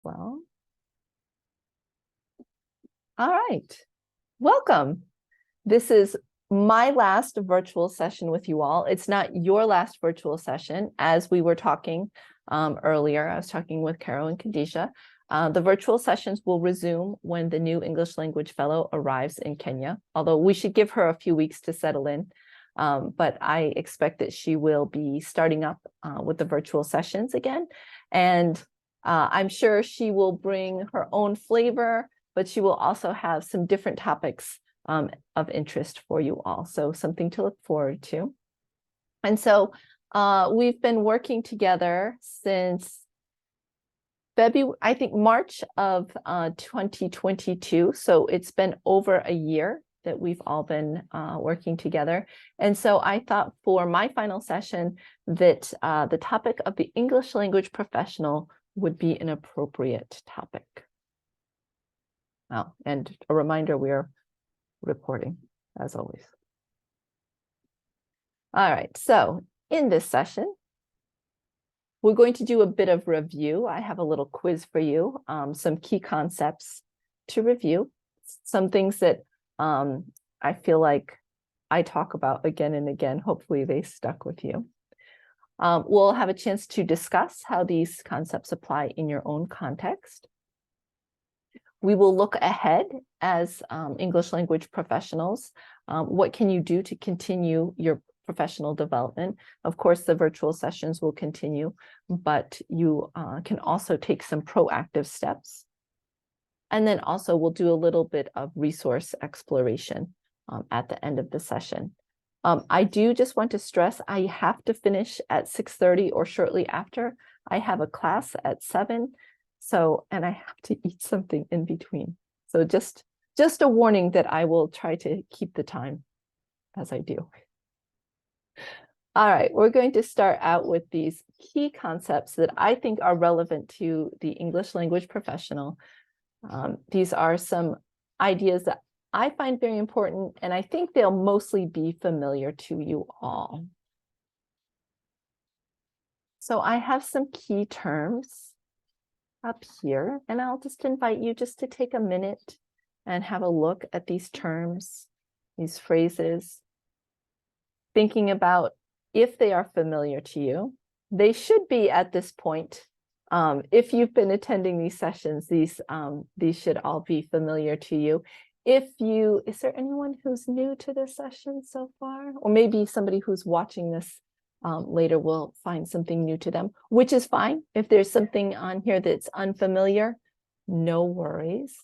well. All right, welcome. This is my last virtual session with you all. It's not your last virtual session. As we were talking earlier, I was talking with Carol and Khadijah. The virtual sessions will resume when the new English language fellow arrives in Kenya, although we should give her a few weeks to settle in. But I expect that she will be starting up with the virtual sessions again. And I'm sure she will bring her own flavor, but she will also have some different topics of interest for you all. So something to look forward to. And so we've been working together since February, I think March of 2022. So it's been over a year that we've all been working together. And so I thought for my final session that the topic of the English language professional would be an appropriate topic. Oh, and a reminder, we're recording as always. All right, so in this session, we're going to do a bit of review. I have a little quiz for you, some key concepts to review, some things that I feel like I talk about again and again. Hopefully they stuck with you. We'll have a chance to discuss how these concepts apply in your own context. We will look ahead as English language professionals. What can you do to continue your professional development? Of course, the virtual sessions will continue, but you can also take some proactive steps. And then also we'll do a little bit of resource exploration at the end of the session. I do just want to stress, I have to finish at 6:30 or shortly after. I have a class at 7. So, and I have to eat something in between. So just a warning that I will try to keep the time as I do. All right, we're going to start out with these key concepts that I think are relevant to the English language professional. These are some ideas that I find very important, and I think they'll mostly be familiar to you all. So I have some key terms up here, and I'll just invite you just to take a minute and have a look at these terms, these phrases, thinking about if they are familiar to you. They should be at this point. If you've been attending these sessions, these should all be familiar to you. Is there anyone who's new to this session so far? Or maybe somebody who's watching this later will find something new to them, which is fine. If there's something on here that's unfamiliar, no worries.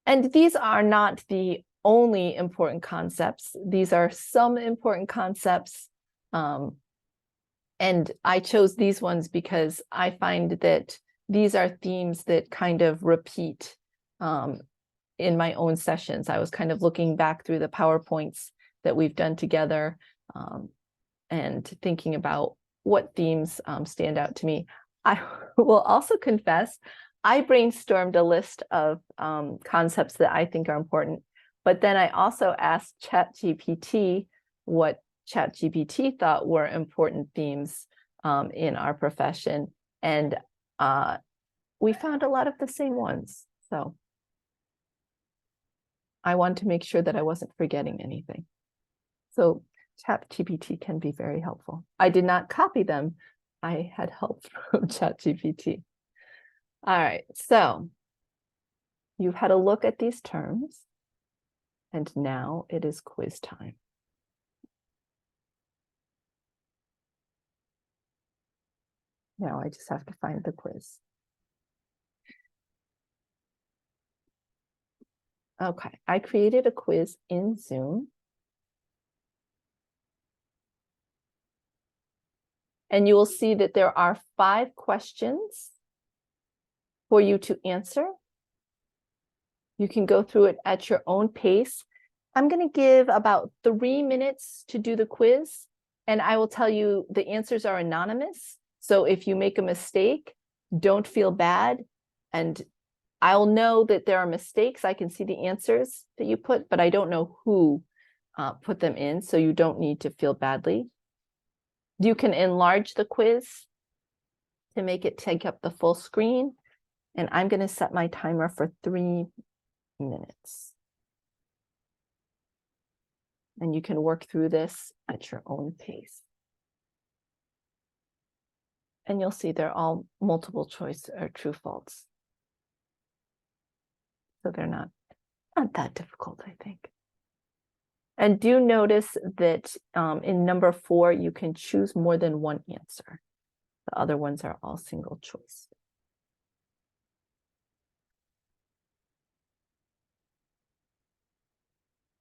And these are not the only important concepts. These are some important concepts. And I chose these ones because I find that these are themes that kind of repeat in my own sessions. I was kind of looking back through the PowerPoints that we've done together and thinking about what themes stand out to me. I will also confess, I brainstormed a list of concepts that I think are important, but then I also asked ChatGPT what ChatGPT thought were important themes in our profession, and we found a lot of the same ones. So I wanted to make sure that I wasn't forgetting anything. So ChatGPT can be very helpful. I did not copy them. I had help from ChatGPT. All right, so you've had a look at these terms, and now it is quiz time. Now I just have to find the quiz. Okay, I created a quiz in Zoom. And you will see that there are 5 questions for you to answer. You can go through it at your own pace. I'm going to give about 3 minutes to do the quiz, and I will tell you the answers are anonymous. So if you make a mistake, don't feel bad. And I'll know that there are mistakes. I can see the answers that you put, but I don't know who put them in, so you don't need to feel badly. You can enlarge the quiz to make it take up the full screen. And I'm going to set my timer for 3 minutes. And you can work through this at your own pace. And you'll see they're all multiple choice or true false. So they're not that difficult, I think. And do notice that in number 4, you can choose more than one answer. The other ones are all single choice.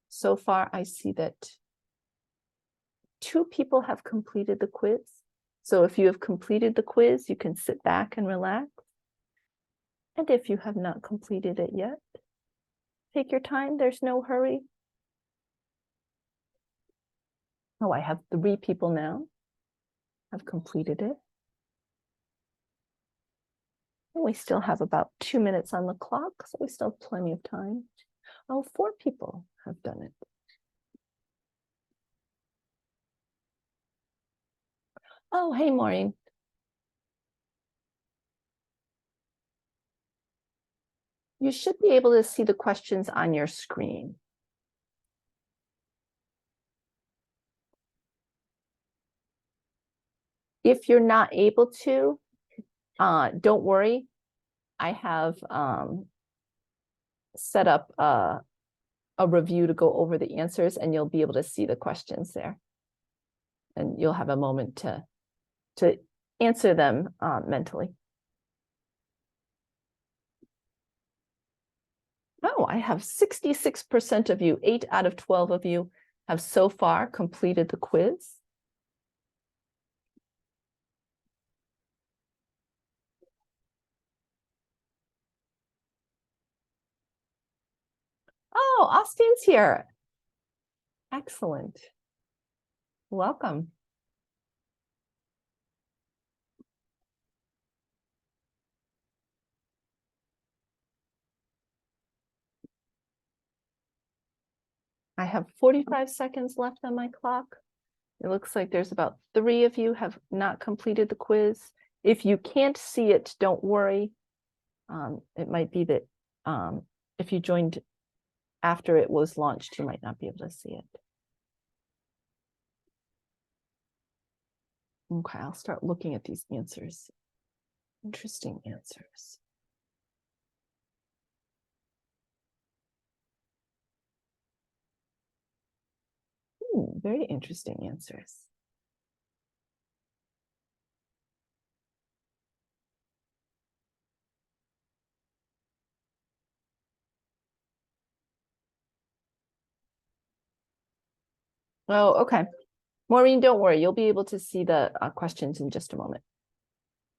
So far, I see that 2 people have completed the quiz. So if you have completed the quiz, you can sit back and relax. And if you have not completed it yet, take your time. There's no hurry. Oh, I have 3 people now have completed it. And we still have about 2 minutes on the clock, so we still have plenty of time. Oh, 4 people have done it. Oh, hey, Maureen. You should be able to see the questions on your screen. If you're not able to, don't worry. I have set up a review to go over the answers, and you'll be able to see the questions there. And you'll have a moment to answer them mentally. Oh, I have 66% of you, 8 out of 12 of you have so far completed the quiz. Oh, Austin's here. Excellent. Welcome. I have 45 seconds left on my clock. It looks like there's about 3 of you have not completed the quiz. If you can't see it, don't worry. It might be that if you joined after it was launched, you might not be able to see it. Okay, I'll start looking at these answers. Interesting answers. Very interesting answers. Oh, okay. Maureen, don't worry. You'll be able to see the questions in just a moment.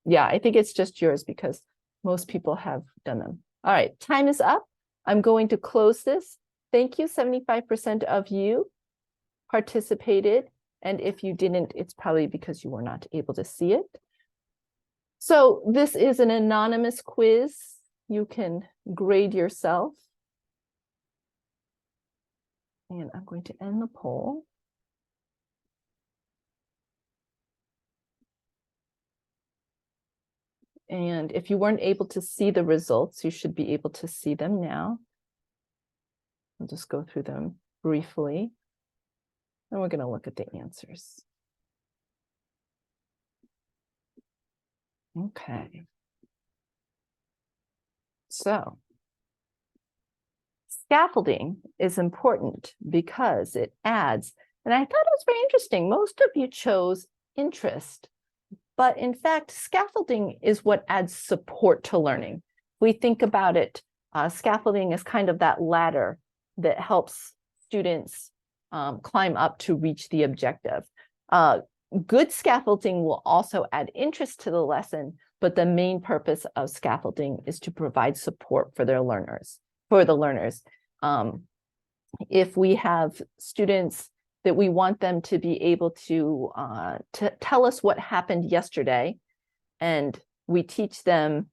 Yeah, I think it's just yours because most people have done them. All right, time is up. I'm going to close this. Thank you. 75% of you participated. And if you didn't, it's probably because you were not able to see it. So this is an anonymous quiz. You can grade yourself. And I'm going to end the poll. And if you weren't able to see the results, you should be able to see them now. I'll just go through them briefly. And we're going to look at the answers. Okay. So scaffolding is important because it adds, and I thought it was very interesting. Most of you chose interest, but in fact, scaffolding is what adds support to learning. We think about it, scaffolding is kind of that ladder that helps students climb up to reach the objective. Good scaffolding will also add interest to the lesson, but the main purpose of scaffolding is to provide support for their learners, If we have students that we want them to be able to tell us what happened yesterday, and we teach them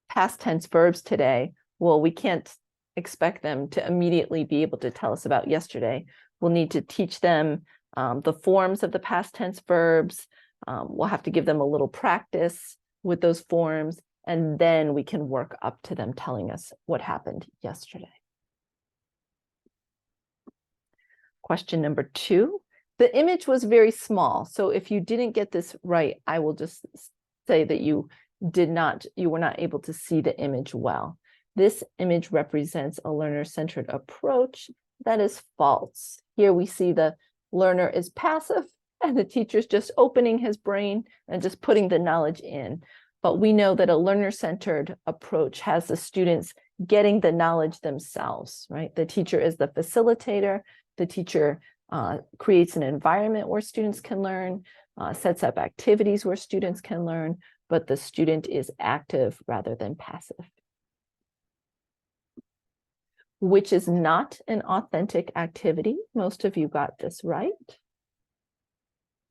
past tense verbs today, well, we can't expect them to immediately be able to tell us about yesterday. We'll need to teach them the forms of the past tense verbs. We'll have to give them a little practice with those forms. and then we can work up to them telling us what happened yesterday. Question number 2, the image was very small. So if you didn't get this right, I will just say that you were not able to see the image well. This image represents a learner-centered approach. That is false. Here we see the learner is passive and the teacher's just opening his brain and just putting the knowledge in. But we know that a learner-centered approach has the students getting the knowledge themselves, right? The teacher is the facilitator. The teacher creates an environment where students can learn, sets up activities where students can learn, but the student is active rather than passive. Which is not an authentic activity. Most of you got this right.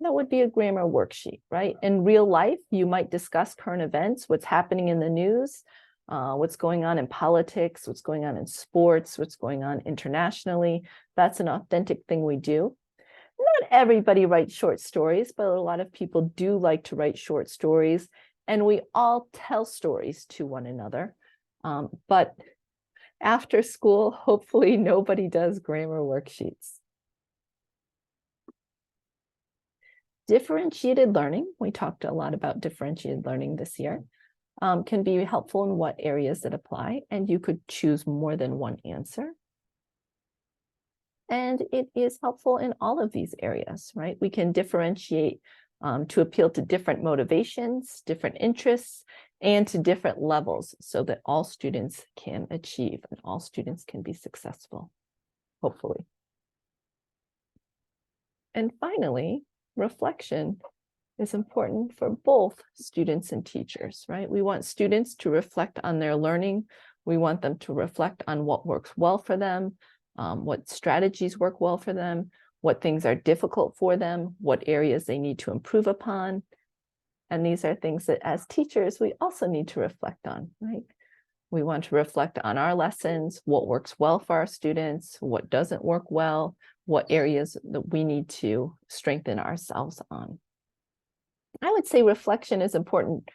That would be a grammar worksheet, right? In real life, you might discuss current events, what's happening in the news, what's going on in politics, what's going on in sports, what's going on internationally. That's an authentic thing we do. Not everybody writes short stories, but a lot of people do like to write short stories, and we all tell stories to one another. But after school, hopefully nobody does grammar worksheets. Differentiated learning, we talked a lot about differentiated learning this year, can be helpful in what areas that apply, and you could choose more than one answer. And it is helpful in all of these areas, right? We can differentiate to appeal to different motivations, different interests, and to different levels so that all students can achieve and all students can be successful, hopefully. And finally, reflection is important for both students and teachers, right? We want students to reflect on their learning. We want them to reflect on what works well for them, what strategies work well for them, what things are difficult for them, what areas they need to improve upon. And these are things that as teachers, we also need to reflect on, right? We want to reflect on our lessons, what works well for our students, what doesn't work well, what areas that we need to strengthen ourselves on. I would say reflection is important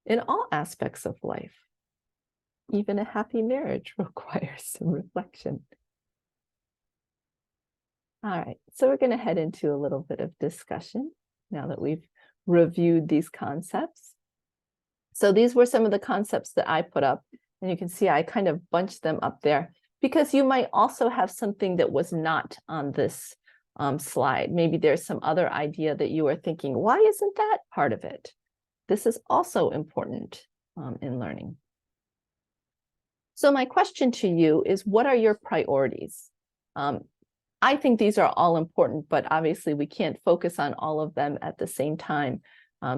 in all aspects of life. Even a happy marriage requires some reflection. All right, so we're going to head into a little bit of discussion now that we've reviewed these concepts. So these were some of the concepts that I put up, and you can see I kind of bunched them up there because you might also have something that was not on this slide. Maybe there's some other idea that you are thinking, why isn't that part of it? This is also important in learning. So my question to you is, what are your priorities? I think these are all important, but obviously we can't focus on all of them at the same time.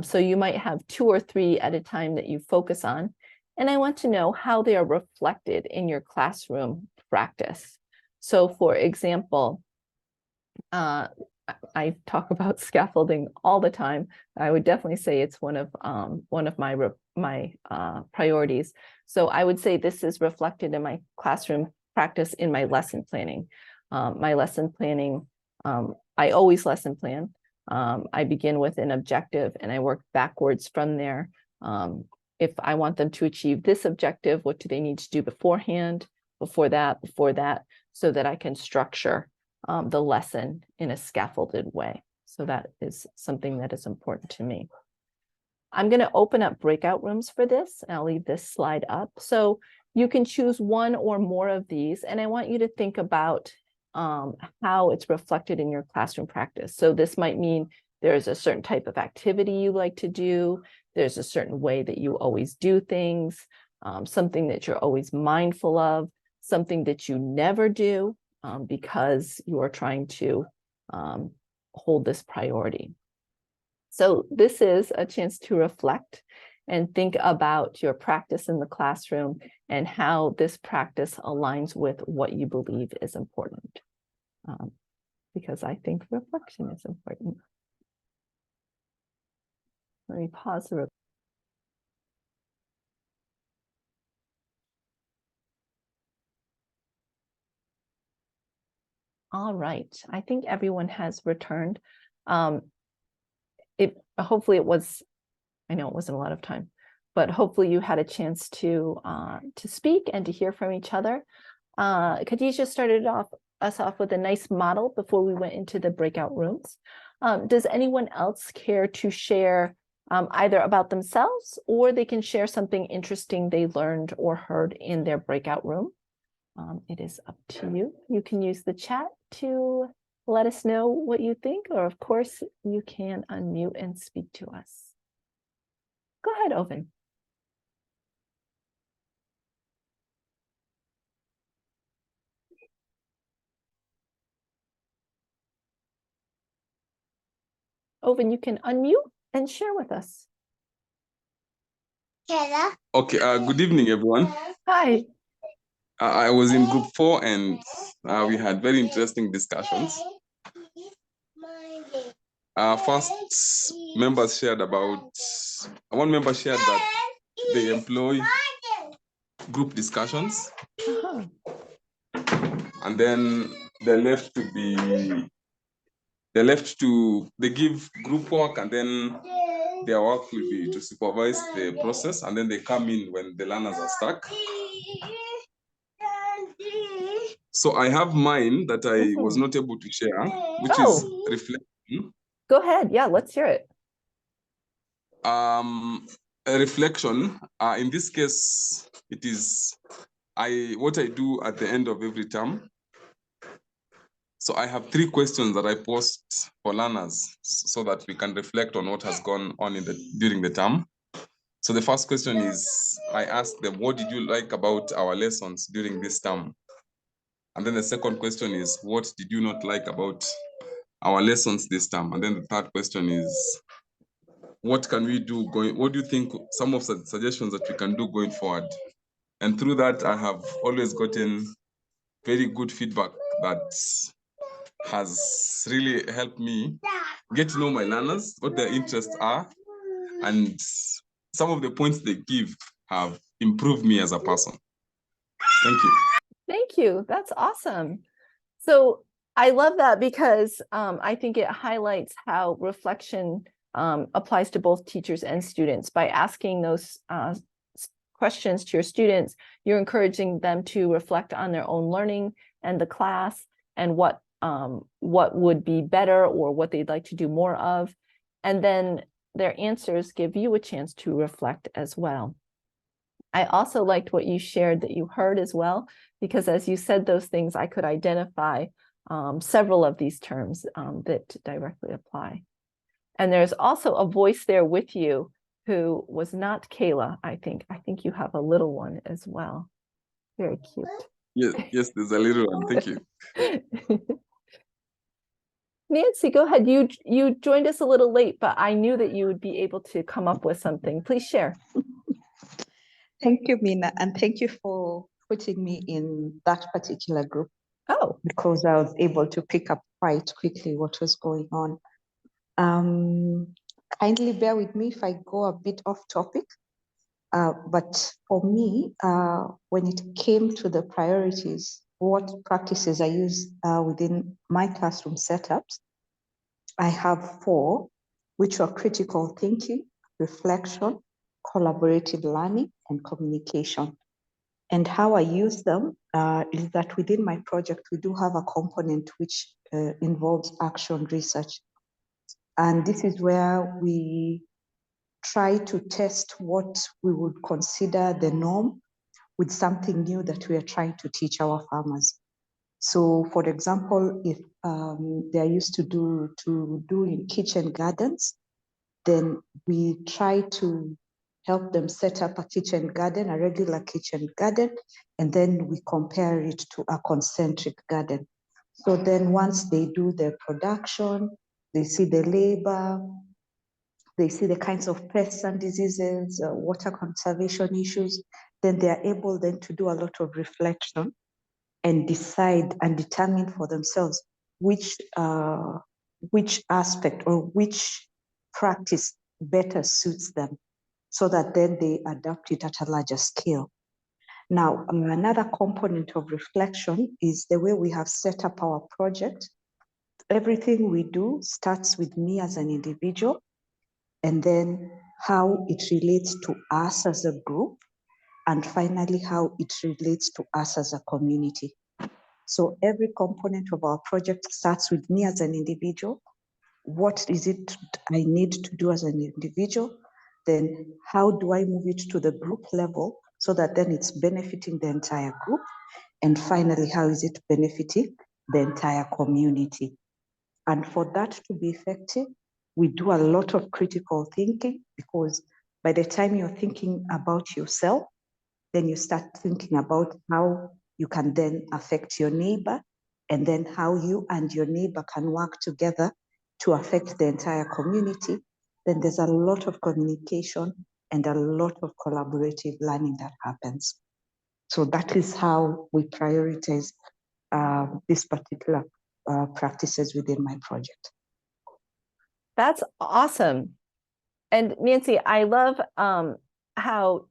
So you might have 2 or 3 at a time that you focus on. And I want to know how they are reflected in your classroom practice. So for example, I talk about scaffolding all the time. I would definitely say it's one of my priorities. So I would say this is reflected in my classroom practice in my lesson planning. My lesson planning, I always lesson plan. I begin with an objective and I work backwards from there. If I want them to achieve this objective, what do they need to do beforehand, before that, so that I can structure the lesson in a scaffolded way. So that is something that is important to me. I'm going to open up breakout rooms for this, and I'll leave this slide up. So you can choose one or more of these, and I want you to think about how it's reflected in your classroom practice. So this might mean there's a certain type of activity you like to do. There's a certain way that you always do things, something that you're always mindful of, something that you never do because you are trying to hold this priority. So this is a chance to reflect and think about your practice in the classroom and how this practice aligns with what you believe is important. Because I think reflection is important. Let me pause the recording. All right, I think everyone has returned. Hopefully it was, I know it wasn't a lot of time, but hopefully you had a chance to speak and to hear from each other. Khadija started us off with a nice model before we went into the breakout rooms. Does anyone else care to share either about themselves, or they can share something interesting they learned or heard in their breakout room? It is up to you. You can use the chat to let us know what you think, or of course, you can unmute and speak to us. Go ahead, Oven. Oven, you can unmute and share with us. Okay, good evening, everyone. Hi. I was in group 4 and we had very interesting discussions. First, members shared about, one member shared that they employ group discussions. And then they give group work, and then their work will be to supervise the process, and then they come in when the learners are stuck. So I have mine that I was not able to share, which is reflection. Go ahead. Yeah, let's hear it. A reflection. In this case, it is what I do at the end of every term. So I have 3 questions that I post for learners so that we can reflect on what has gone on during the term. So the first question is, I asked them, what did you like about our lessons during this term? And then the second question is, what did you not like about our lessons this term? And then the third question is, what can we do what do you think some of the suggestions that we can do going forward? And through that, I have always gotten very good feedback that has really helped me get to know my learners, what their interests are, and some of the points they give have improved me as a person. Thank you. Thank you. That's awesome. So I love that because I think it highlights how reflection applies to both teachers and students. By asking those questions to your students, you're encouraging them to reflect on their own learning and the class, and what would be better or what they'd like to do more of. And then their answers give you a chance to reflect as well. I also liked what you shared that you heard as well, because as you said those things, I could identify several of these terms that directly apply. And there's also a voice there with you who was not Kayla, I think. I think you have a little one as well. Very cute. Yes, there's a little one. Thank you. Nancy, go ahead. You joined us a little late, but I knew that you would be able to come up with something. Please share. Thank you, Mina, and thank you for putting me in that particular group. Oh. Because I was able to pick up quite quickly what was going on. Kindly bear with me if I go a bit off topic. But for me, when it came to the priorities, what practices I use within my classroom setups, I have 4, which are critical thinking, reflection, collaborative learning, and communication. And how I use them is that within my project, we do have a component which involves action research. And this is where we try to test what we would consider the norm with something new that we are trying to teach our farmers. So for example, if they are used to do in kitchen gardens, then we try to help them set up a kitchen garden, a regular kitchen garden, and then we compare it to a concentric garden. So then once they do their production, they see the labor, they see the kinds of pests and diseases, water conservation issues, then they are able then to do a lot of reflection and decide and determine for themselves which aspect or which practice better suits them, so that then they adapt it at a larger scale. Now, another component of reflection is the way we have set up our project. Everything we do starts with me as an individual, and then how it relates to us as a group, and finally, how it relates to us as a community. So every component of our project starts with me as an individual. What is it I need to do as an individual? Then how do I move it to the group level so that then it's benefiting the entire group? And finally, how is it benefiting the entire community? And for that to be effective, we do a lot of critical thinking, because by the time you're thinking about yourself, then you start thinking about how you can then affect your neighbor, and then how you and your neighbor can work together to affect the entire community. Then there's a lot of communication and a lot of collaborative learning that happens. So that is how we prioritize these particular practices within my project. That's awesome. And Nancy, I love how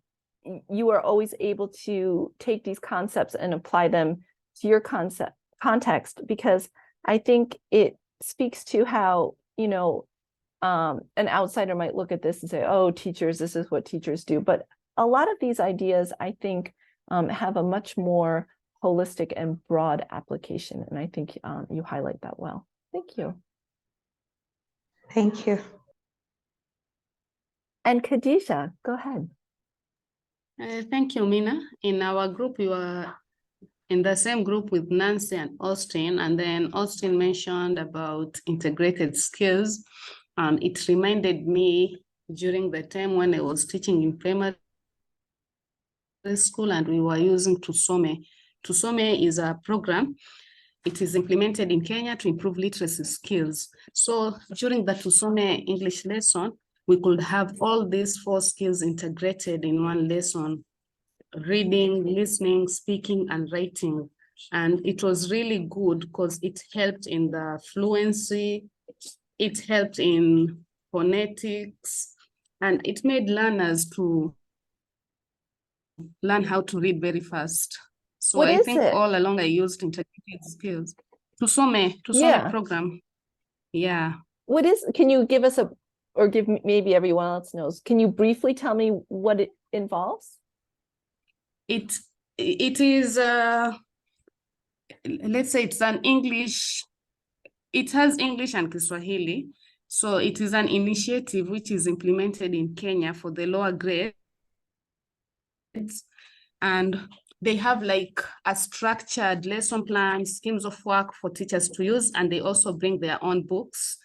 you are always able to take these concepts and apply them to your context, because I think it speaks to how, you know, an outsider might look at this and say, oh, teachers, this is what teachers do. But a lot of these ideas, I think, have a much more holistic and broad application. And I think you highlight that well. Thank you. Thank you. And Khadija, go ahead. Thank you, Mina. In our group, we were in the same group with Nancy and Austin, and then Austin mentioned about integrated skills. It reminded me during the time when I was teaching in primary school and we were using Tusome. Tusome is a program. It is implemented in Kenya to improve literacy skills. So during the Tusome English lesson, we could have all these 4 skills integrated in one lesson: reading, listening, speaking, and writing. And it was really good because it helped in the fluency, it helped in phonetics, and it made learners to learn how to read very fast. So What I is think it? all along I used integrated skills. Tusome Yeah. program. Yeah. What is, can you give us or give maybe everyone else knows, can you briefly tell me what it involves? It is, let's say it's an English, it has English and Kiswahili. So it is an initiative which is implemented in Kenya for the lower grades. And they have like a structured lesson plan, schemes of work for teachers to use, and they also bring their own books.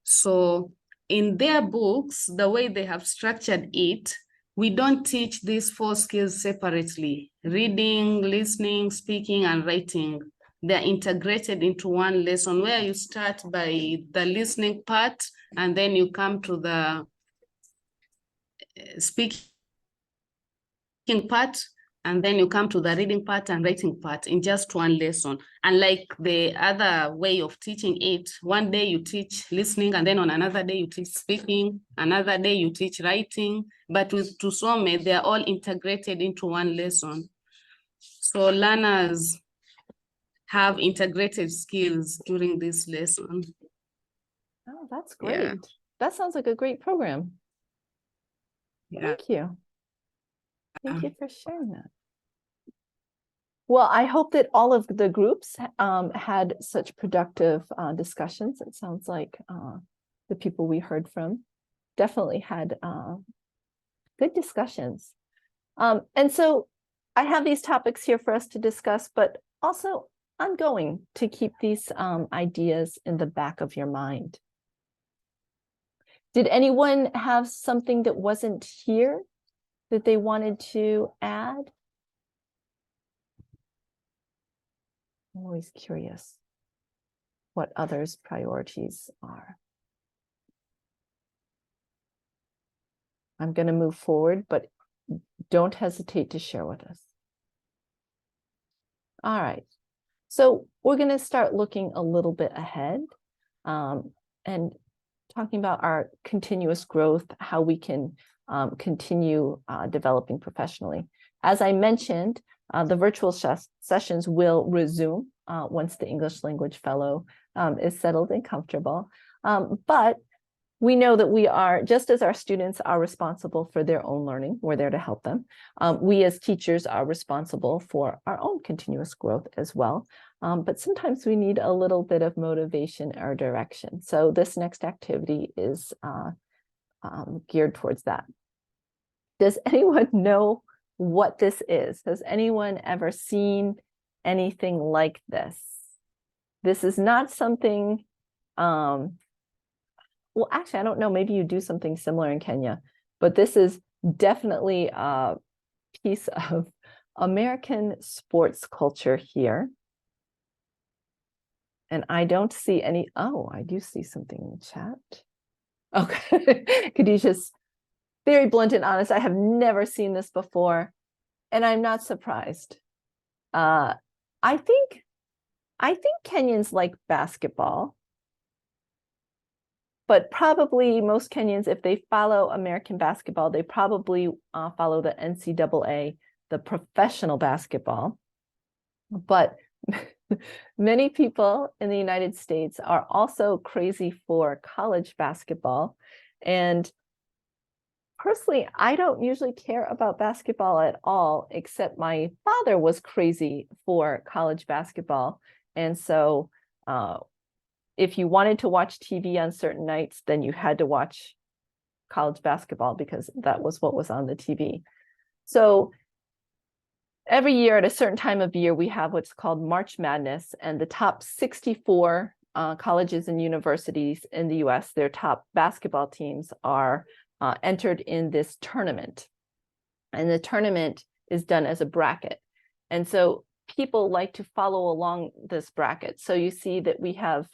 So in their books, the way they have structured it, we don't teach these 4 skills separately: reading, listening, speaking, and writing. They're integrated into one lesson where you start by the listening part, and then you come to the speaking part, and then you come to the reading part and writing part in just one lesson. Unlike the other way of teaching it, one day you teach listening, and then on another day you teach speaking, another day you teach writing. But with Tusome, they're all integrated into one lesson. So learners have integrated skills during this lesson. Oh, that's great. Yeah. That sounds like a great program. Yeah. Thank you. Thank you for sharing that. Well, I hope that all of the groups had such productive discussions. It sounds like the people we heard from definitely had good discussions. And so I have these topics here for us to discuss, but also I'm going to keep these ideas in the back of your mind. Did anyone have something that wasn't here that they wanted to add? I'm always curious what others' priorities are. I'm going to move forward, but don't hesitate to share with us. All right. So we're going to start looking a little bit ahead and talking about our continuous growth, how we can continue developing professionally. As I mentioned, the virtual sessions will resume once the English language fellow is settled and comfortable. But we know that we are, just as our students are responsible for their own learning, we're there to help them. We as teachers are responsible for our own continuous growth as well. But sometimes we need a little bit of motivation or direction. So this next activity is geared towards that. Does anyone know what this is? Has anyone ever seen anything like this? This is not something, well, actually, I don't know, maybe you do something similar in Kenya, but this is definitely a piece of American sports culture here. And I don't see any, oh, I do see something in the chat. Okay, Khadijah's very blunt and honest. I have never seen this before, and I'm not surprised. I think Kenyans like basketball, but probably most Kenyans, if they follow American basketball, they probably follow the NCAA, the professional basketball. But many people in the United States are also crazy for college basketball. And personally, I don't usually care about basketball at all, except my father was crazy for college basketball. And so if you wanted to watch TV on certain nights, then you had to watch college basketball because that was what was on the TV. So every year at a certain time of year, we have what's called March Madness, and the top 64 colleges and universities in the US, their top basketball teams are entered in this tournament. And the tournament is done as a bracket. And so people like to follow along this bracket. So you see that we have,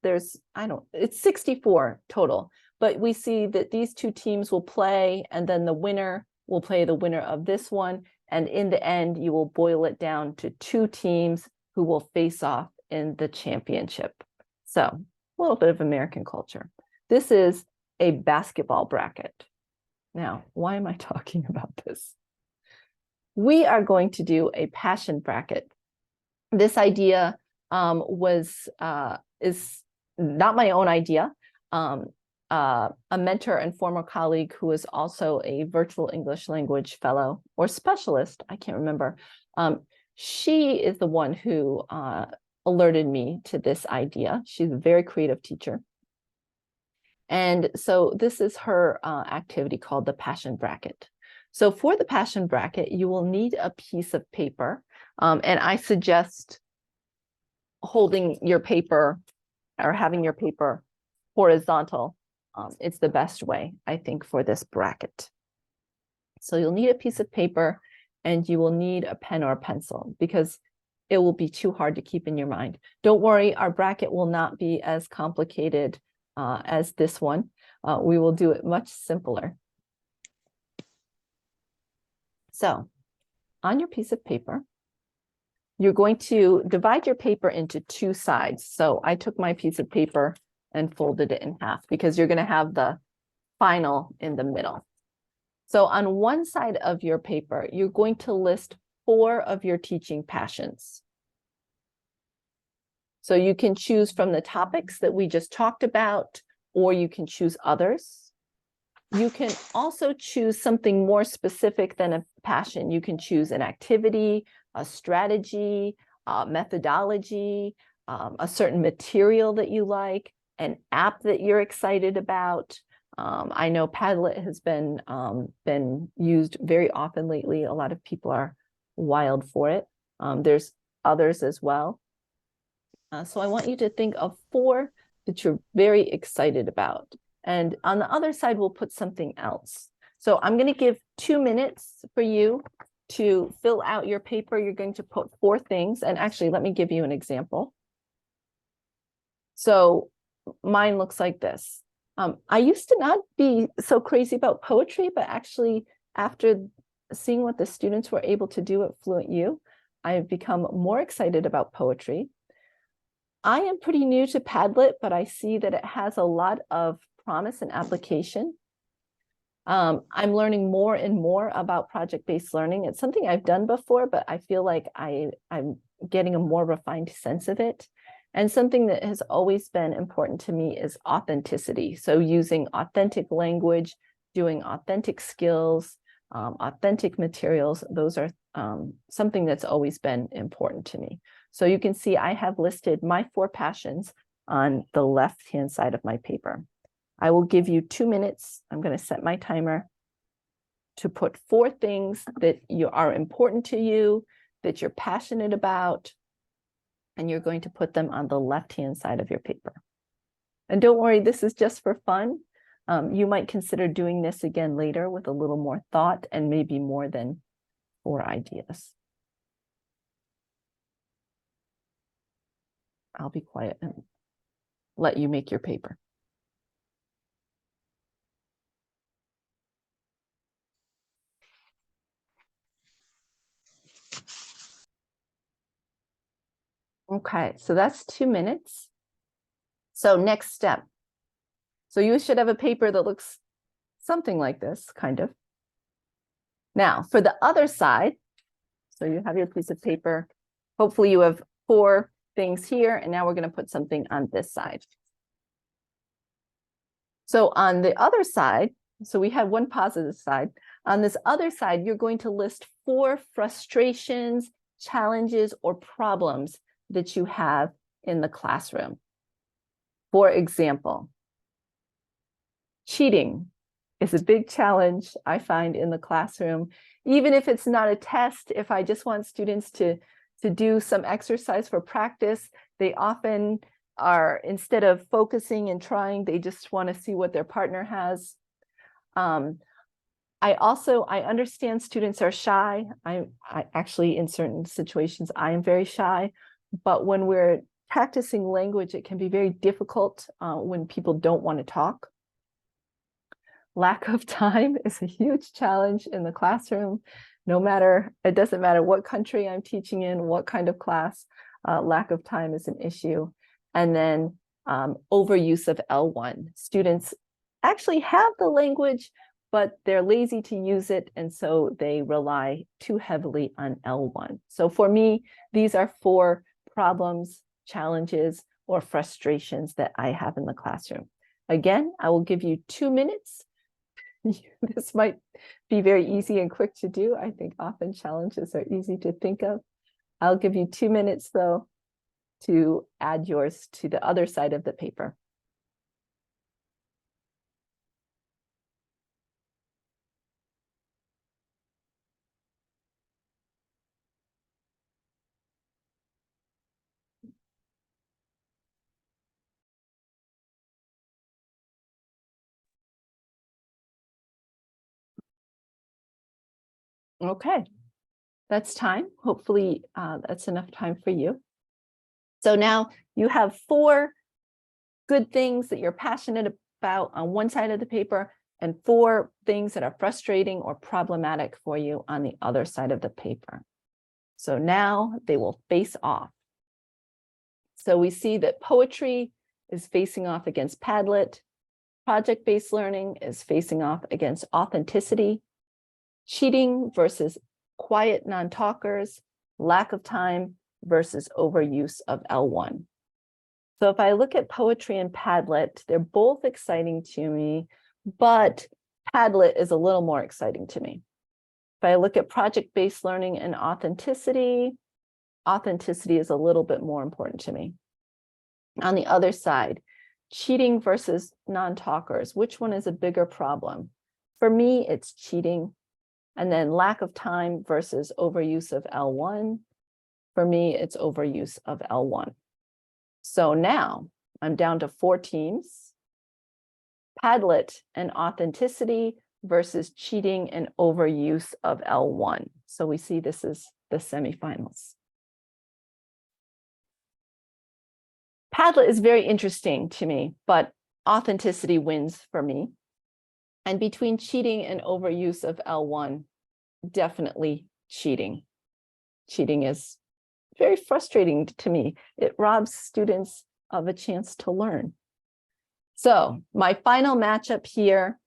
it's 64 total, but we see that these two teams will play, and then the winner will play the winner of this one. And in the end, you will boil it down to two teams who will face off in the championship. So a little bit of American culture. This is a basketball bracket. Now, why am I talking about this? We are going to do a passion bracket. This idea is not my own idea. A mentor and former colleague who is also a virtual English language fellow or specialist, I can't remember. She is the one who alerted me to this idea. She's a very creative teacher. And so this is her activity called the passion bracket. So for the passion bracket, you will need a piece of paper. And I suggest holding your paper or having your paper horizontal. It's the best way, I think, for this bracket. So you'll need a piece of paper and you will need a pen or a pencil because it will be too hard to keep in your mind. Don't worry, our bracket will not be as complicated as this one. We will do it much simpler. So on your piece of paper, you're going to divide your paper into two sides. So I took my piece of paper and folded it in half because you're going to have the final in the middle. So on one side of your paper, you're going to list 4 of your teaching passions. So you can choose from the topics that we just talked about, or you can choose others. You can also choose something more specific than a passion. You can choose an activity, a strategy, a methodology, a certain material that you like, an app that you're excited about. I know Padlet has been used very often lately. A lot of people are wild for it. There's others as well. So I want you to think of 4 that you're very excited about. And on the other side, we'll put something else. So I'm going to give 2 minutes for you to fill out your paper. You're going to put 4 things. And actually, let me give you an example. So mine looks like this. I used to not be so crazy about poetry, but actually after seeing what the students were able to do at Fluent U, I have become more excited about poetry. I am pretty new to Padlet, but I see that it has a lot of promise and application. I'm learning more and more about project-based learning. It's something I've done before, but I feel like I'm getting a more refined sense of it. And something that has always been important to me is authenticity. So using authentic language, doing authentic skills, authentic materials, those are something that's always been important to me. So you can see I have listed my 4 passions on the left-hand side of my paper. I will give you 2 minutes. I'm going to set my timer to put 4 things that are important to you, that you're passionate about, and you're going to put them on the left-hand side of your paper. And don't worry, this is just for fun. You might consider doing this again later with a little more thought and maybe more than 4 ideas. I'll be quiet and let you make your paper. Okay, so that's 2 minutes. So next step. So you should have a paper that looks something like this, kind of. Now, for the other side, so you have your piece of paper. Hopefully you have 4 things here, and now we're going to put something on this side. So on the other side, so we have one positive side. On this other side, you're going to list 4 frustrations, challenges, or problems that you have in the classroom. For example, cheating is a big challenge I find in the classroom. Even if it's not a test, if I just want students to do some exercise for practice, they often are, instead of focusing and trying, they just want to see what their partner has. I understand students are shy. I actually, in certain situations, I am very shy. But when we're practicing language, it can be very difficult when people don't want to talk. Lack of time is a huge challenge in the classroom. It doesn't matter what country I'm teaching in, what kind of class, lack of time is an issue. And then overuse of L1. Students actually have the language, but they're lazy to use it, and so they rely too heavily on L1. So for me, these are 4 problems, challenges, or frustrations that I have in the classroom. Again, I will give you 2 minutes. This might be very easy and quick to do. I think often challenges are easy to think of. I'll give you 2 minutes, though, to add yours to the other side of the paper. Okay, that's time. Hopefully that's enough time for you. So now you have 4 good things that you're passionate about on one side of the paper and 4 things that are frustrating or problematic for you on the other side of the paper. So now they will face off. So we see that poetry is facing off against Padlet. Project-based learning is facing off against authenticity. Cheating versus quiet non-talkers, lack of time versus overuse of L1. So if I look at poetry and Padlet, they're both exciting to me, but Padlet is a little more exciting to me. If I look at project-based learning and authenticity, authenticity is a little bit more important to me. On the other side, cheating versus non-talkers, which one is a bigger problem? For me, it's cheating. And then lack of time versus overuse of L1. For me, it's overuse of L1. So now I'm down to 4 teams. Padlet and authenticity versus cheating and overuse of L1. So we see this is the semifinals. Padlet is very interesting to me, but authenticity wins for me. And between cheating and overuse of L1, definitely cheating. Cheating is very frustrating to me. It robs students of a chance to learn. So my final matchup here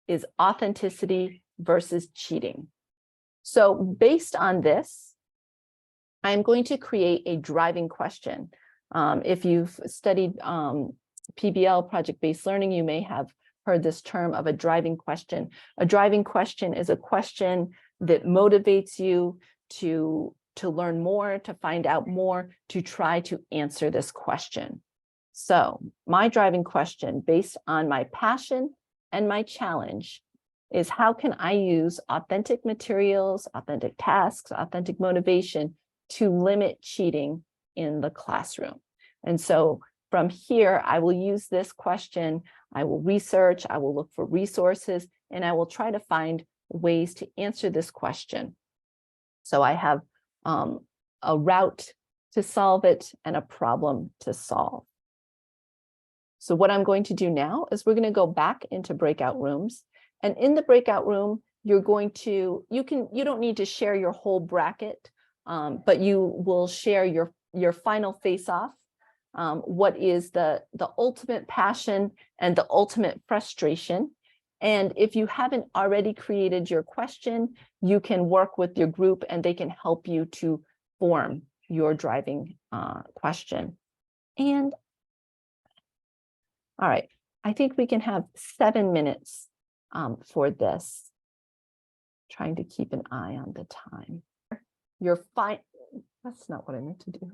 is authenticity versus cheating. So based on this, I'm going to create a driving question. If you've studied PBL, project-based learning, you may have heard this term of a driving question. A driving question is a question that motivates you to learn more, to find out more, to try to answer this question. So my driving question, based on my passion and my challenge, is how can I use authentic materials, authentic tasks, authentic motivation to limit cheating in the classroom? And so from here, I will use this question, I will research, I will look for resources, and I will try to find ways to answer this question. So I have a route to solve it and a problem to solve. So what I'm going to do now is we're going to go back into breakout rooms. And in the breakout room, you're going to, you don't need to share your whole bracket, but you will share your final face-off. What is the ultimate passion and the ultimate frustration. And if you haven't already created your question, you can work with your group and they can help you to form your driving question. And all right, I think we can have 7 minutes for this. Trying to keep an eye on the time. You're fine. That's not what I meant to do.